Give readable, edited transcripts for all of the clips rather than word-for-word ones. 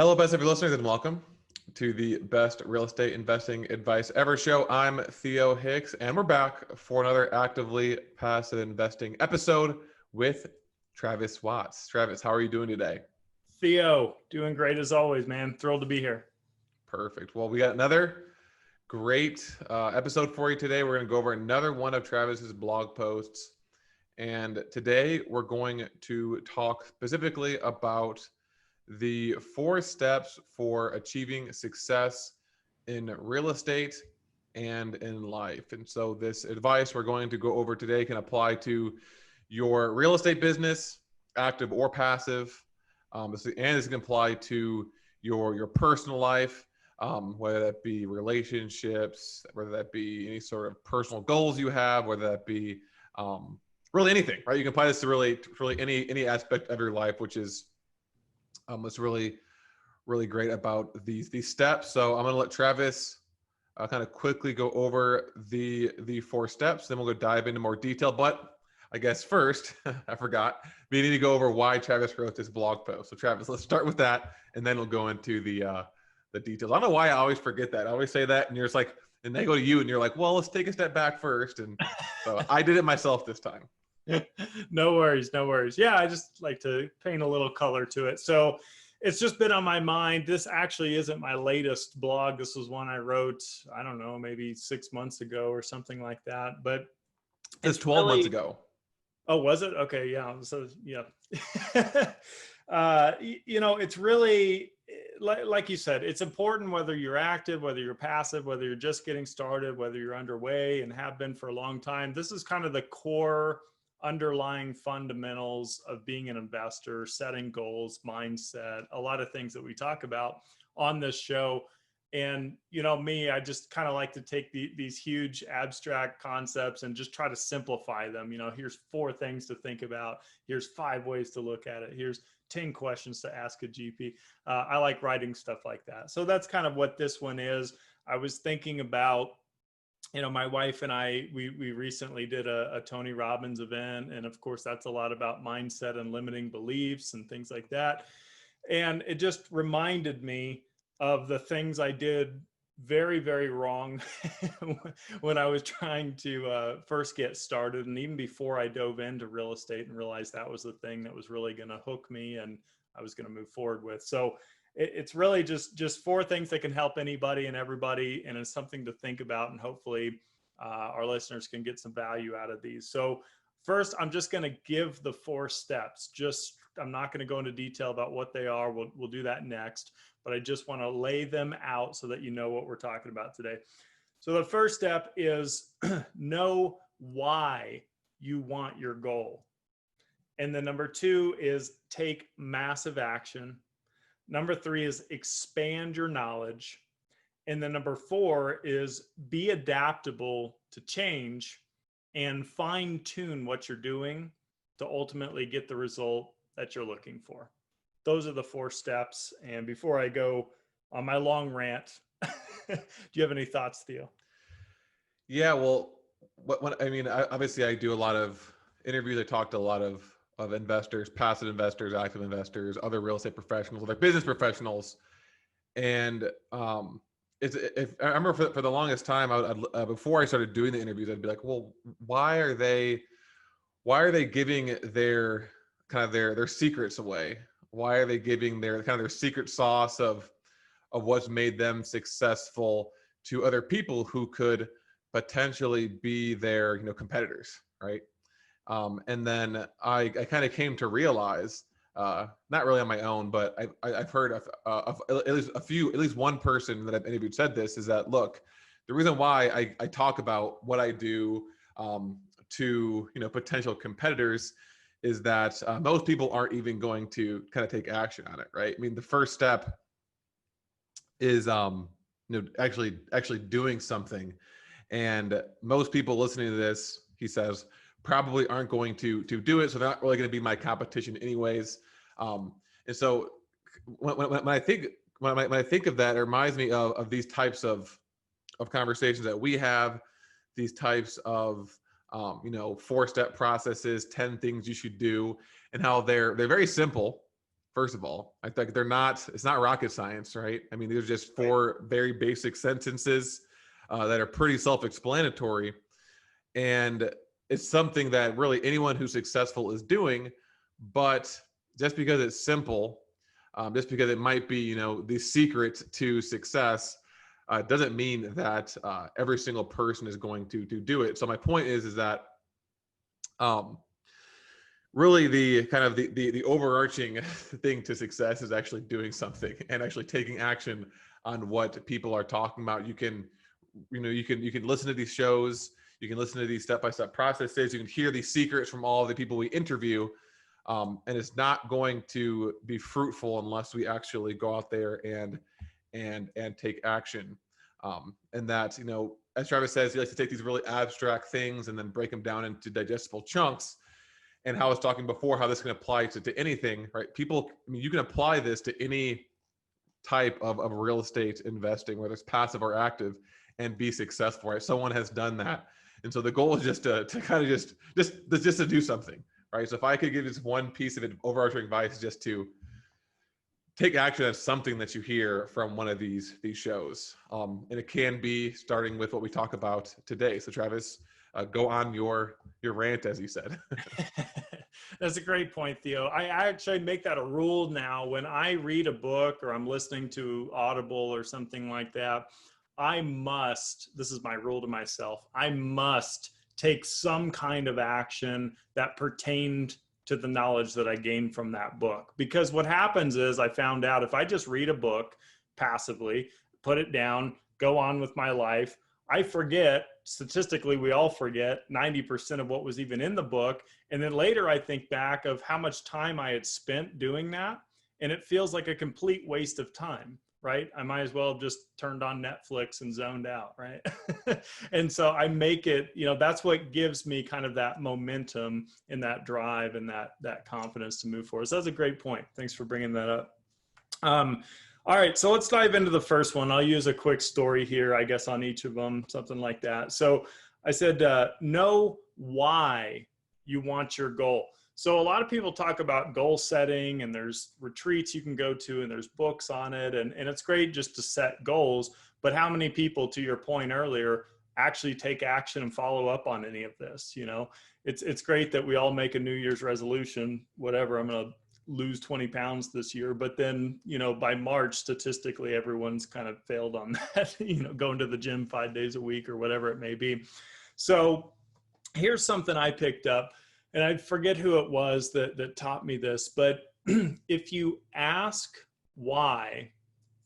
Hello, best of your listeners, and welcome to the best real estate investing advice ever show. I'm Theo Hicks, and we're back for another actively passive investing episode with Travis Watts. Travis, how are you doing today? Theo, doing great as always, man. Thrilled to be here. Perfect. Well, we got another great episode for you today. We're going to go over another one of Travis's blog posts. And today we're going to talk specifically about the 4 steps for achieving success in real estate and in life. And so this advice we're going to go over today can apply to your real estate business, active or passive. And this can apply to your personal life, whether that be relationships, whether that be any sort of personal goals you have, whether that be really anything, right? You can apply this to really any aspect of your life, which is what's really great about these steps. So I'm going to let Travis kind of quickly go over the 4 steps. Then we'll go dive into more detail. But I guess first, I forgot, we need to go over why Travis wrote this blog post. So Travis, let's start with that, and then we'll go into the details. I don't know why I always forget that. I always say that, and you're just like, and they go to you, and you're like, well, let's take a step back first. And so I did it myself this time. No worries. Yeah, I just like to paint a little color to it. So it's just been on my mind. This actually isn't my latest blog. This was one I wrote, I don't know, maybe 6 months ago or something like that. But it's 12 months ago. Oh, was it? Okay, yeah. So yeah. It's really, like you said, it's important whether you're active, whether you're passive, whether you're just getting started, whether you're underway and have been for a long time. This is kind of the core underlying fundamentals of being an investor, setting goals, mindset, a lot of things that we talk about on this show. And, me, I just kind of like to take these huge abstract concepts and just try to simplify them. Here's 4 things to think about. Here's 5 ways to look at it. Here's 10 questions to ask a GP. I like writing stuff like that. So that's kind of what this one is. I was thinking about, my wife and I, we recently did a Tony Robbins event. And of course, that's a lot about mindset and limiting beliefs and things like that. And it just reminded me of the things I did very, very wrong when I was trying to first get started. And even before I dove into real estate and realized that was the thing that was really going to hook me and I was going to move forward with. So it's really just 4 things that can help anybody and everybody. And it's something to think about. And hopefully our listeners can get some value out of these. So first, I'm just going to give the 4 steps. I'm not going to go into detail about what they are. We'll do that next. But I just want to lay them out so that you know what we're talking about today. So the first step is know why you want your goal. And then number 2 is take massive action. Number 3 is expand your knowledge. And then number 4 is be adaptable to change and fine tune what you're doing to ultimately get the result that you're looking for. Those are the 4 steps. And before I go on my long rant, do you have any thoughts, Theo? Yeah, well, obviously I do a lot of interviews. I talk to a lot of investors, passive investors, active investors, other real estate professionals, other business professionals. And I remember for the longest time, before I started doing the interviews, I'd be like, well, why are they giving their kind of their secrets away? Why are they giving their kind of their secret sauce of what's made them successful to other people who could potentially be their competitors, right? And then I kind of came to realize, not really on my own, but I've heard of at least one person that I've interviewed said this, is that, look, the reason why I talk about what I do to potential competitors is that most people aren't even going to kind of take action on it, right? I mean, the first step is actually doing something, and most people listening to this, he says, probably aren't going to do it, so they're not really going to be my competition anyways. And so when I think of that, it reminds me of these types of conversations that we have, these types of 4-step processes, 10 things you should do, and how they're very simple First of all, I think it's not rocket science, right? I mean, these are just four very basic sentences that are pretty self-explanatory. And it's something that really anyone who's successful is doing. But just because it's simple, just because it might be, you know, the secret to success, doesn't mean that every single person is going to do it. So my point is that really the kind of the overarching thing to success is actually doing something and actually taking action on what people are talking about. You can listen to these shows, you can listen to these step-by-step processes, you can hear these secrets from all of the people we interview, and it's not going to be fruitful unless we actually go out there and take action. And that, you know, as Travis says, he likes to take these really abstract things and then break them down into digestible chunks. And how I was talking before, how this can apply to anything, right? People, I mean, you can apply this to any type of real estate investing, whether it's passive or active, and be successful, right? Someone has done that. And so the goal is just to kind of just to do something, right? So if I could give just one piece of overarching advice, just to take action on something that you hear from one of these shows. And it can be starting with what we talk about today. So Travis, go on your rant, as you said. That's a great point, Theo. I actually make that a rule now. When I read a book or I'm listening to Audible or something like that, this is my rule to myself, I must take some kind of action that pertained to the knowledge that I gained from that book. Because what happens is, I found out if I just read a book passively, put it down, go on with my life, I forget, statistically, we all forget 90% of what was even in the book. And then later I think back of how much time I had spent doing that. And it feels like a complete waste of time, right? I might as well have just turned on Netflix and zoned out, right? And so I make it, you know, that's what gives me kind of that momentum and that drive and that confidence to move forward. So that's a great point. Thanks for bringing that up. All right, so let's dive into the first one. I'll use a quick story here, I guess, on each of them, something like that. So I said, know why you want your goal. So a lot of people talk about goal setting, and there's retreats you can go to, and there's books on it, and it's great just to set goals. But how many people, to your point earlier, actually take action and follow up on any of this? You know, it's great that we all make a New Year's resolution, whatever, I'm going to lose 20 pounds this year, but then, you know, by March, statistically, everyone's kind of failed on that, you know, going to the gym 5 days a week or whatever it may be. So here's something I picked up, and I forget who it was that taught me this, but if you ask why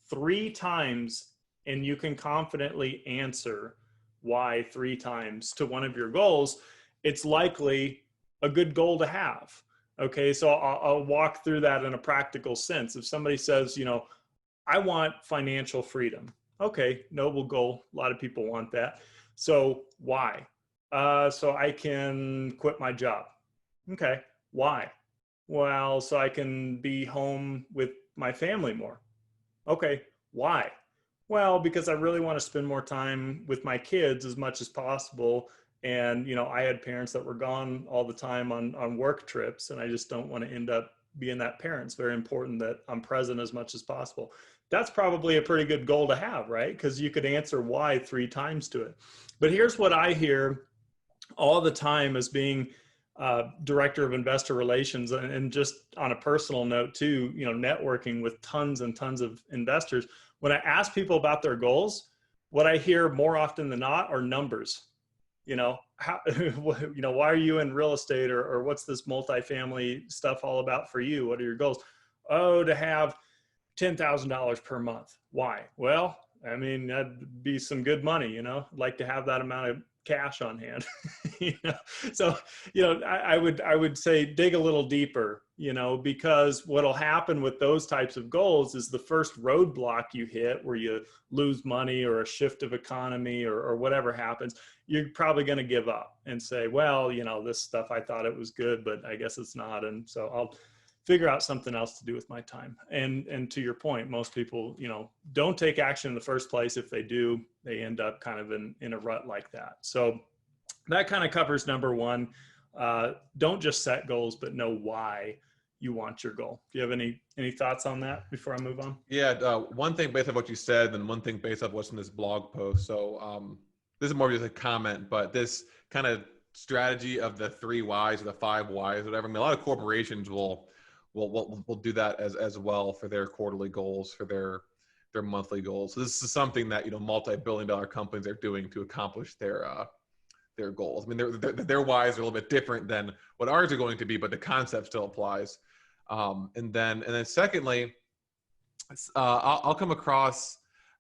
3 times and you can confidently answer why 3 times to one of your goals, it's likely a good goal to have. Okay, so I'll walk through that in a practical sense. If somebody says, you know, I want financial freedom. Okay, noble goal. A lot of people want that. So why? So I can quit my job. Okay, why? Well, so I can be home with my family more. Okay, why? Well, because I really want to spend more time with my kids as much as possible. And, you know, I had parents that were gone all the time on work trips, and I just don't want to end up being that parent. It's very important that I'm present as much as possible. That's probably a pretty good goal to have, right? Because you could answer why 3 times to it. But here's what I hear all the time as being director of investor relations, and just on a personal note too, you know, networking with tons and tons of investors. When I ask people about their goals, what I hear more often than not are numbers. You know, how, you know, why are you in real estate, or what's this multifamily stuff all about for you? What are your goals? Oh, to have $10,000 per month. Why? Well, I mean, that'd be some good money, you know, I'd like to have that amount of cash on hand. You know? So, you know, I would say dig a little deeper, you know, because what'll happen with those types of goals is the first roadblock you hit where you lose money or a shift of economy or whatever happens, you're probably going to give up and say, well, you know, this stuff, I thought it was good, but I guess it's not. And so I'll figure out something else to do with my time. And to your point, most people, you know, don't take action in the first place. If they do, they end up kind of in a rut like that. So that kind of covers number 1. Don't just set goals, but know why you want your goal. Do you have any thoughts on that before I move on? Yeah. One thing based on what you said, and one thing based on what's in this blog post. So this is more just a comment, but this kind of strategy of the 3 whys or the 5 whys, whatever. I mean, a lot of corporations will do that as well for their quarterly goals, for their monthly goals. So this is something that, multi-billion-dollar companies are doing to accomplish their goals. I mean, their whys are a little bit different than what ours are going to be, but the concept still applies. And then secondly, I'll come across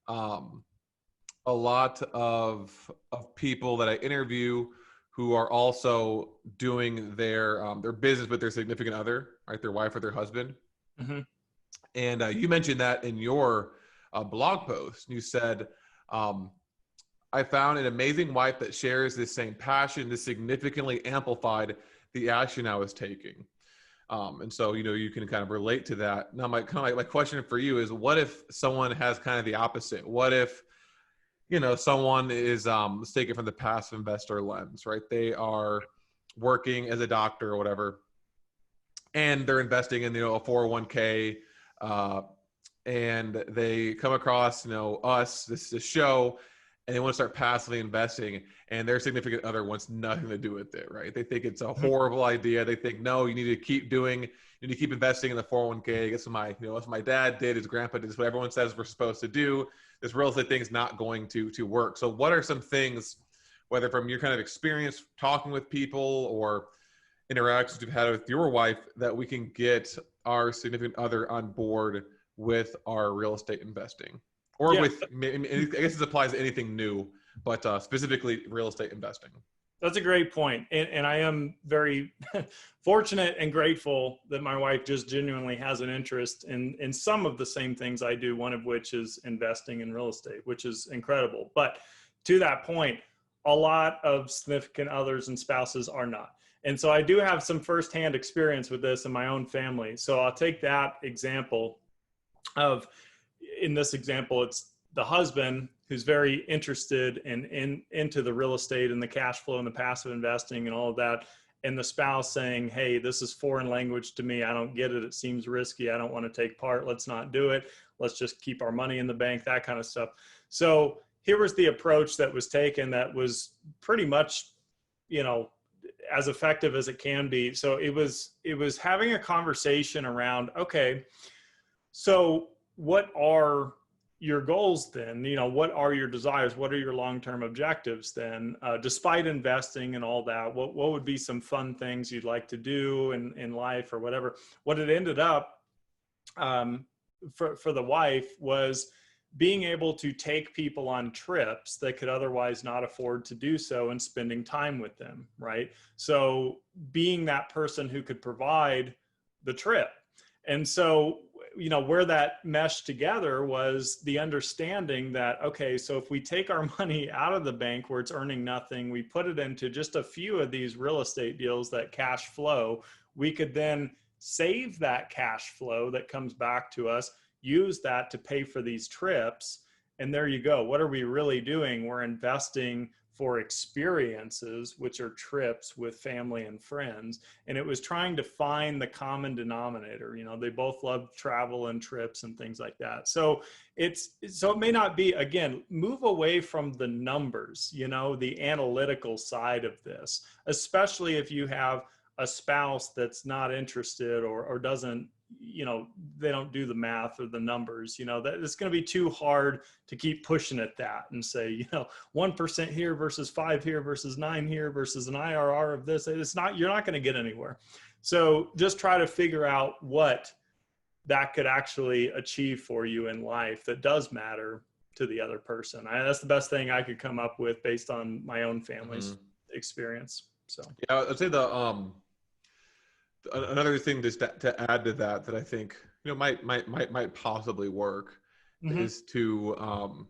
a lot of people that I interview who are also doing their business with their significant other, right? Their wife or their husband. Mm-hmm. And you mentioned that in your blog post. You said, I found an amazing wife that shares this same passion. This significantly amplified the action I was taking. And so, you can kind of relate to that. Now, my question for you is, what if someone has kind of the opposite? What if, someone is, let's take it from the passive investor lens, right? They are working as a doctor or whatever, and they're investing in, a 401k, and they come across, us, this show, and they want to start passively investing, and their significant other wants nothing to do with it, right? They think it's a horrible idea. They think, no, you need to keep investing in the 401k. I guess what my dad did, his grandpa did, this, what everyone says we're supposed to do. This real estate thing's not going to work. So what are some things, whether from your kind of experience talking with people or interactions you've had with your wife, that we can get our significant other on board with our real estate investing? Or I guess this applies to anything new, but specifically real estate investing. That's a great point. And I am very fortunate and grateful that my wife just genuinely has an interest in some of the same things I do, one of which is investing in real estate, which is incredible. But to that point, a lot of significant others and spouses are not. And so I do have some firsthand experience with this in my own family. So I'll take that example of, in this example, it's the husband who's very interested into the real estate and the cash flow and the passive investing and all of that. And the spouse saying, hey, this is foreign language to me. I don't get it. It seems risky. I don't want to take part. Let's not do it. Let's just keep our money in the bank, that kind of stuff. So here was the approach that was taken that was pretty much, as effective as it can be. So it was having a conversation around, okay, so what are your goals then? What are your desires? What are your long-term objectives then? Despite investing and all that, what would be some fun things you'd like to do in life or whatever? What it ended up for the wife was being able to take people on trips that could otherwise not afford to do so and spending time with them, right? So being that person who could provide the trip. And so, where that meshed together was the understanding that, okay, so if we take our money out of the bank where it's earning nothing, we put it into just a few of these real estate deals that cash flow, we could then save that cash flow that comes back to us, use that to pay for these trips. And there you go. What are we really doing? We're investing for experiences, which are trips with family and friends. And it was trying to find the common denominator. They both love travel and trips and things like that. So it may not be, again, move away from the numbers, the analytical side of this, especially if you have a spouse that's not interested or doesn't, they don't do the math or the numbers, that it's going to be too hard to keep pushing at that and say, 1% here versus 5 here versus 9 here versus an IRR of this. You're not going to get anywhere. So just try to figure out what that could actually achieve for you in life that does matter to the other person. That's the best thing I could come up with based on my own family's experience. So yeah, I'd say another thing just to add to that I think might possibly work is to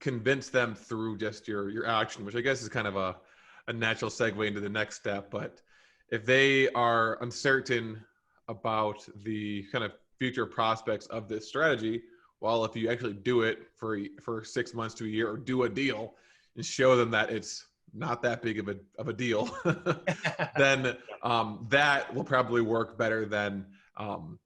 convince them through just your action, which I guess is kind of a natural segue into the next step. But if they are uncertain about the kind of future prospects of this strategy, well, if you actually do it for 6 months to a year, or do a deal and show them that it's not that big of a deal, then that will probably work better than um,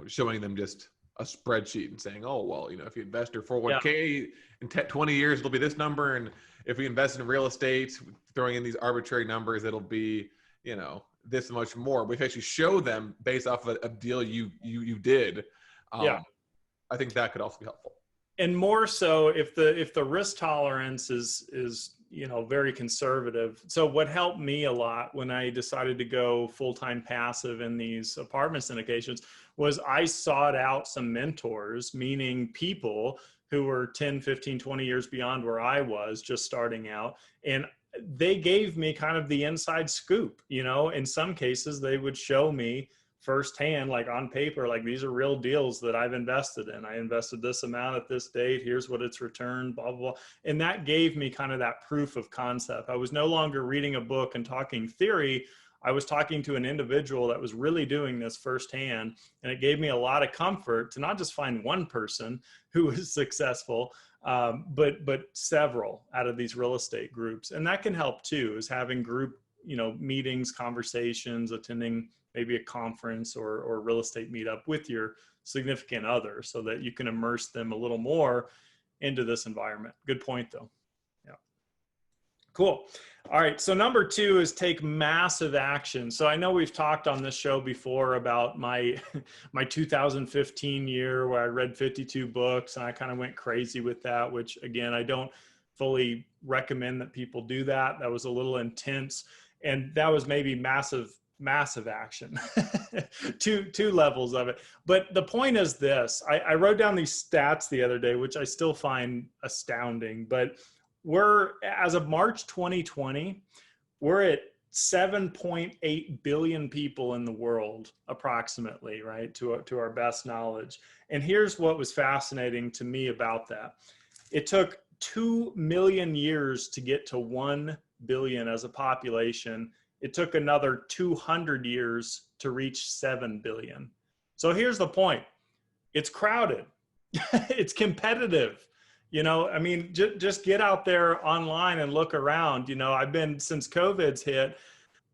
showing them just a spreadsheet and saying, oh, well, if you invest your 401k in 20 years, it'll be this number. And if we invest in real estate, throwing in these arbitrary numbers, it'll be, this much more. We actually show them based off of a deal you did. I think that could also be helpful. And more so if the risk tolerance is very conservative. So what helped me a lot when I decided to go full-time passive in these apartment syndications was I sought out some mentors, meaning people who were 10, 15, 20 years beyond where I was just starting out. And they gave me kind of the inside scoop. In some cases they would show me firsthand, like on paper, like these are real deals that I've invested in. I invested this amount at this date. Here's what it's returned, blah, blah, blah. And that gave me kind of that proof of concept. I was no longer reading a book and talking theory. I was talking to an individual that was really doing this firsthand. And it gave me a lot of comfort to not just find one person who was successful, but several out of these real estate groups. And that can help too, is having group, meetings, conversations, attending maybe a conference or real estate meetup with your significant other so that you can immerse them a little more into this environment. Good point though. Yeah. Cool. All right. So number 2 is take massive action. So I know we've talked on this show before about my 2015 year where I read 52 books and I kind of went crazy with that, which again, I don't fully recommend that people do that. That was a little intense. And that was maybe massive action, two levels of it. But the point is this, I wrote down these stats the other day, which I still find astounding, but as of March 2020, we're at 7.8 billion people in the world, approximately, right? To our best knowledge. And here's what was fascinating to me about that. It took 2 million years to get to 1 billion as a population. It took another 200 years to reach 7 billion. So here's the point. It's crowded. It's competitive. Just get out there online and look around. I've been, since COVID's hit,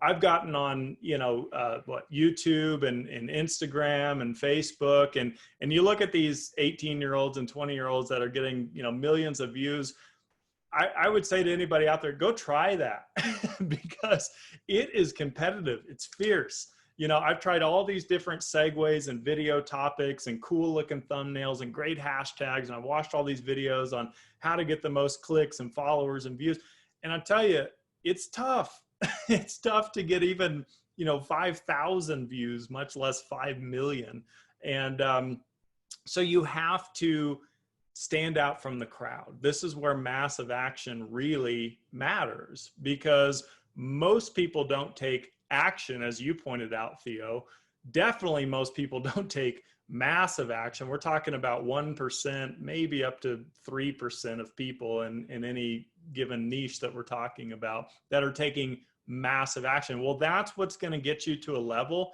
I've gotten on, YouTube and Instagram and Facebook. And you look at these 18-year-olds and 20-year-olds that are getting, millions of views. I would say to anybody out there, go try that because it is competitive. It's fierce. I've tried all these different segues and video topics and cool looking thumbnails and great hashtags. And I've watched all these videos on how to get the most clicks and followers and views. And I tell you, it's tough. It's tough to get even, 5,000 views, much less 5 million. And so you have to stand out from the crowd. This is where massive action really matters because most people don't take action, as you pointed out, Theo. Definitely most people don't take massive action. We're talking about 1%, maybe up to 3% of people in any given niche that we're talking about that are taking massive action. Well, that's what's going to get you to a level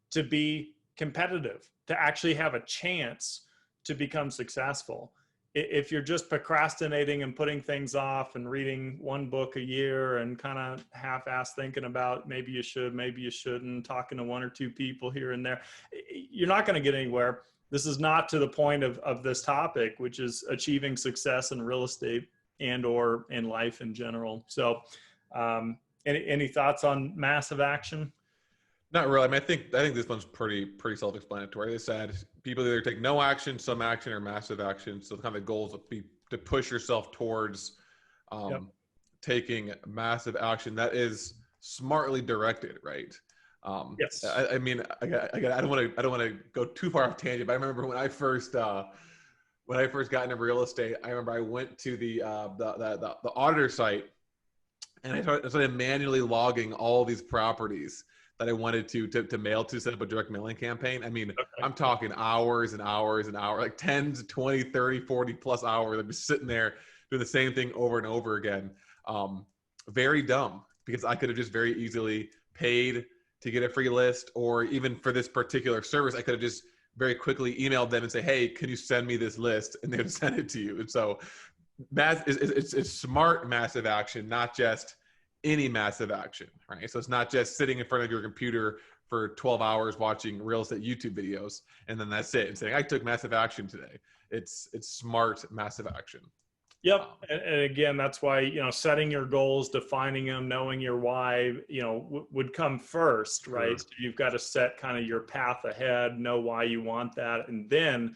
to be competitive, to actually have a chance to become successful. If you're just procrastinating and putting things off and reading one book a year and kind of half-ass thinking about maybe you should, maybe you shouldn't, talking to one or two people here and there, you're not going to get anywhere. This is not to the point of this topic, which is achieving success in real estate and or in life in general. So any thoughts on massive action? Not really. I mean, I think this one's pretty self-explanatory. They said people either take no action, some action, or massive action. So kind of the goal is to push yourself towards taking massive action that is smartly directed, right? Yes. I mean, I don't want to go too far off tangent, but I remember when I first got into real estate, I remember I went to the auditor site and I started manually logging all these properties that I wanted to mail to, set up a direct mailing campaign. I mean, okay. I'm talking hours and hours and hours, like 10 to 20, 30, 40 plus hours. I'm just sitting there doing the same thing over and over again. Very dumb, because I could have just very easily paid to get a free list, or even for this particular service, I could have just very quickly emailed them and say, hey, can you send me this list? And they would send it to you. And so it's smart, massive action, not just any massive action, right? So it's not just sitting in front of your computer for 12 hours watching real estate YouTube videos and then that's it and saying I took massive action today. It's smart massive action. Yep. And again, that's why, you know, setting your goals, defining them, knowing your why, you know, would come first, right? Sure. So you've got to set kind of your path ahead, know why you want that, and then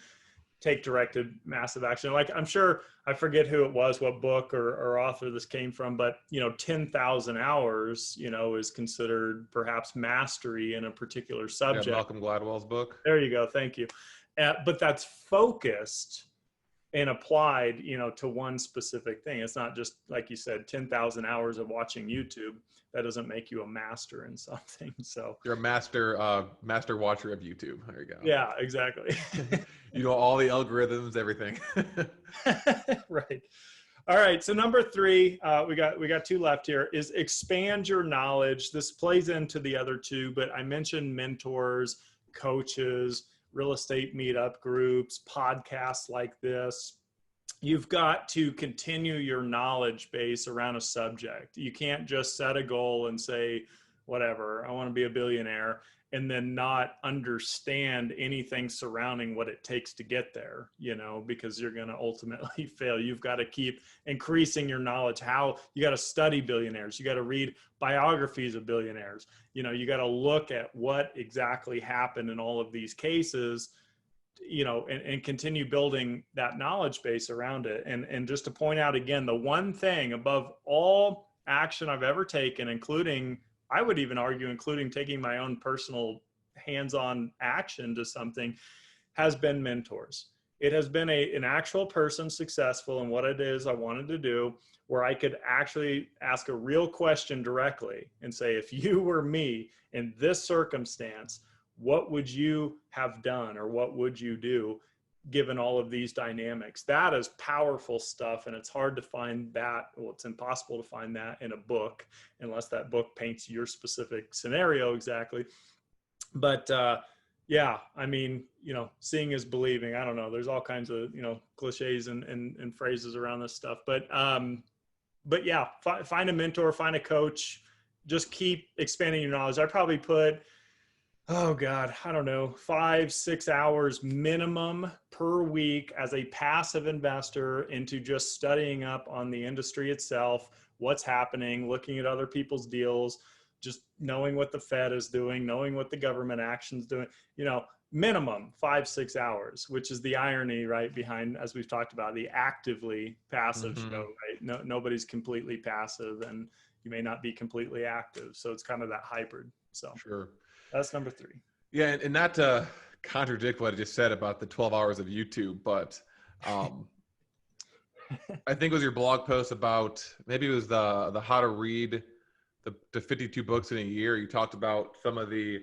take directed massive action. Like I'm sure, I forget who it was, what book or author this came from, but, you know, 10,000 hours, you know, is considered perhaps mastery in a particular subject. Yeah, Malcolm Gladwell's book. There you go. Thank you. But that's focused and applied, you know, to one specific thing. It's not just, like you said, 10,000 hours of watching YouTube. That doesn't make you a master in something. So you're a master watcher of YouTube. There you go. Yeah, exactly. You know all the algorithms, everything. Right. All right. So number 3, we got 2 left here, is expand your knowledge. This plays into the other 2, but I mentioned mentors, coaches, real estate meetup groups, podcasts like this. You've got to continue your knowledge base around a subject. You can't just set a goal and say, whatever, I want to be a billionaire, and then not understand anything surrounding what it takes to get there, you know, because you're going to ultimately fail. You've got to keep increasing your knowledge. How you got to study billionaires. You got to read biographies of billionaires. You know, you got to look at what exactly happened in all of these cases, you know, and continue building that knowledge base around it. And just to point out again, the one thing above all action I've ever taken, including, I would even argue, including taking my own personal hands-on action to something, has been mentors. It has been an actual person successful in what it is I wanted to do, where I could actually ask a real question directly and say, if you were me in this circumstance, what would you have done, or what would you do given all of these dynamics? That is powerful stuff. And it's hard to find that. Well, it's impossible to find that in a book unless that book paints your specific scenario exactly. But yeah, I mean, you know, seeing is believing. I don't know. There's all kinds of, you know, cliches and phrases around this stuff. But yeah, find a mentor, find a coach, just keep expanding your knowledge. I probably put, oh God, I don't know, 5-6 hours minimum per week as a passive investor into just studying up on the industry itself, what's happening, looking at other people's deals, just knowing what the Fed is doing, knowing what the government action's doing, you know, minimum 5-6 hours, which is the irony, right, behind, as we've talked about, the actively passive show, right? Nobody's completely passive, and you may not be completely active. So it's kind of that hybrid. So Sure. That's number 3. Yeah, and not to contradict what I just said about the 12 hours of YouTube, but I think it was your blog post about, maybe it was the how to read the 52 books in a year. You talked about some of the,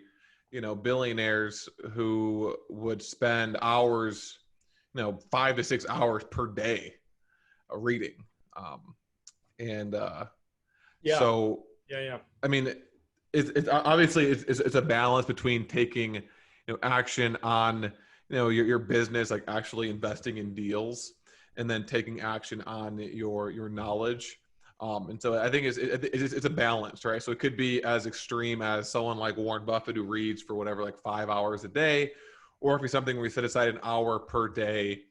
you know, billionaires who would spend hours, you know, 5 to 6 hours per day reading. So, Yeah. I mean, it's obviously it's a balance between taking, you know, action on, you know, your business, like actually investing in deals, and then taking action on your knowledge. And so I think it's a balance, right? So it could be as extreme as someone like Warren Buffett, who reads for whatever, like 5 hours a day, or if it's something where we set aside an hour per day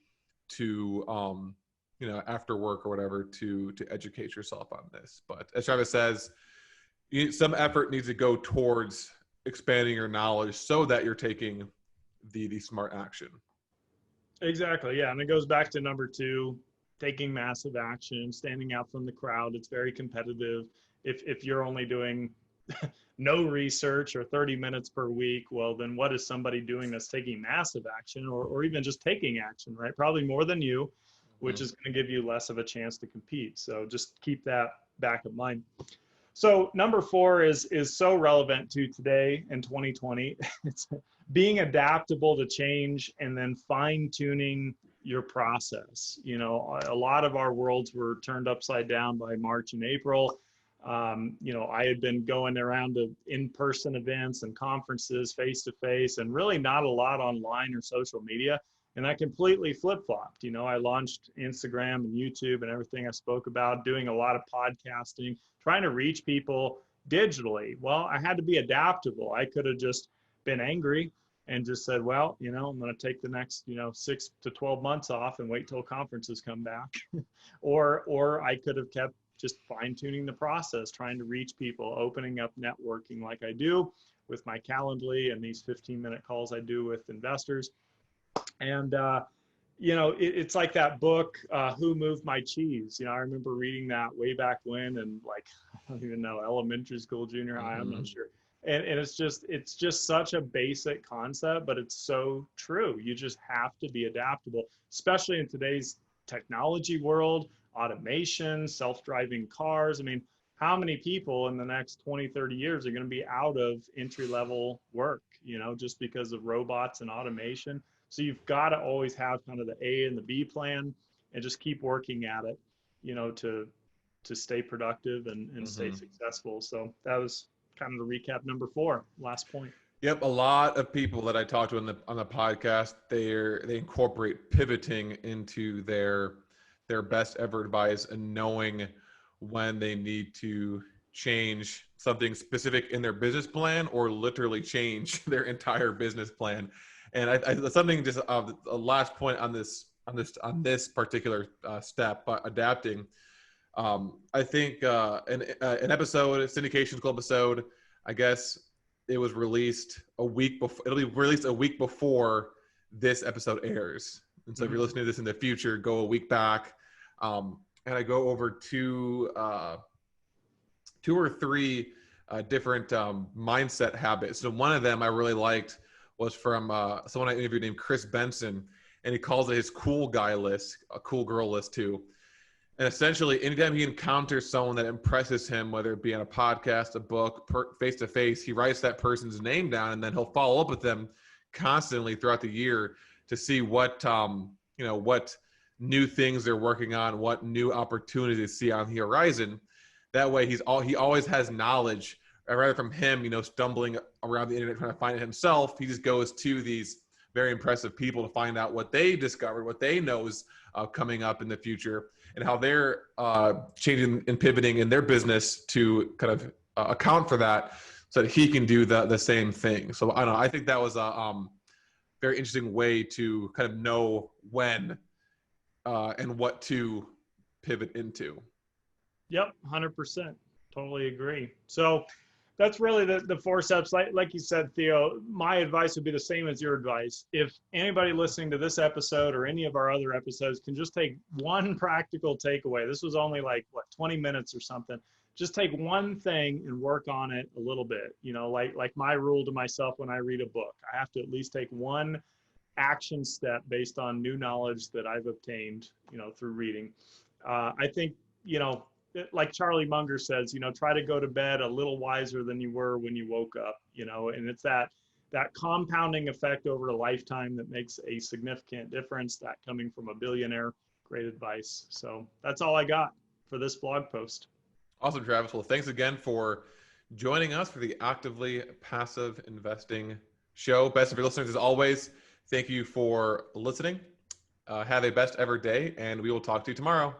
to, you know, after work or whatever, to educate yourself on this. But as Travis says, some effort needs to go towards expanding your knowledge so that you're taking the smart action. Exactly. Yeah. And it goes back to number 2, taking massive action, standing out from the crowd. It's very competitive. If you're only doing no research or 30 minutes per week, well, then what is somebody doing that's taking massive action, or even just taking action, right? Probably more than you, which is going to give you less of a chance to compete. So just keep that back of mind. So number 4 is so relevant to today in 2020. It's being adaptable to change, and then fine tuning your process. You know, a lot of our worlds were turned upside down by March and April. You know, I had been going around to in-person events and conferences face to face, and really not a lot online or social media. And I completely flip-flopped. You know, I launched Instagram and YouTube and everything I spoke about, doing a lot of podcasting, trying to reach people digitally. Well, I had to be adaptable. I could have just been angry and just said, well, you know, I'm going to take the next, 6 to 12 months off and wait till conferences come back. or I could have kept just fine tuning the process, trying to reach people, opening up networking like I do with my Calendly and these 15-minute calls I do with investors. And, it's like that book, Who Moved My Cheese? I remember reading that way back when, and like, I don't even know, elementary school, junior high, I'm not sure. And it's just such a basic concept, but it's so true. You just have to be adaptable, especially in today's technology world, automation, self-driving cars. I mean, how many people in the next 20, 30 years are going to be out of entry-level work, just because of robots and automation? So you've got to always have kind of the A and the B plan and just keep working at it, to stay productive and stay successful. So that was kind of the recap number 4, last point. Yep, a lot of people that I talked to on the podcast, they incorporate pivoting into their best ever advice and knowing when they need to change something specific in their business plan or literally change their entire business plan. And I something just a last point on this particular step, adapting. I think an episode, a syndication school episode, I guess it was released a week before. It'll be released a week before this episode airs. And so if you're listening to this in the future, go a week back. And I go over two or three different mindset habits. So one of them I really liked was from someone I interviewed named Chris Benson, and he calls it his cool guy list, a cool girl list too. And essentially, anytime he encounters someone that impresses him, whether it be on a podcast, a book, face-to-face, he writes that person's name down, and then he'll follow up with them constantly throughout the year to see what new things they're working on, what new opportunities they see on the horizon. That way, he always has knowledge. Rather from him, stumbling around the internet trying to find it himself, he just goes to these very impressive people to find out what they discovered, what they know is coming up in the future, and how they're changing and pivoting in their business to kind of account for that, so that he can do the same thing. So I don't know. I think that was a very interesting way to kind of know when and what to pivot into. Yep, 100%. Totally agree. So that's really the 4 steps. Like you said, Theo, my advice would be the same as your advice. If anybody listening to this episode or any of our other episodes can just take one practical takeaway, this was only 20 minutes or something. Just take one thing and work on it a little bit. Like my rule to myself when I read a book, I have to at least take one action step based on new knowledge that I've obtained, through reading. I think, like Charlie Munger says, try to go to bed a little wiser than you were when you woke up, and it's that compounding effect over a lifetime that makes a significant difference, that coming from a billionaire. Great advice. So that's all I got for this blog post. Awesome, Travis. Well, thanks again for joining us for the Actively Passive Investing Show. Best of your listeners, as always, thank you for listening. Have a best ever day, and we will talk to you tomorrow.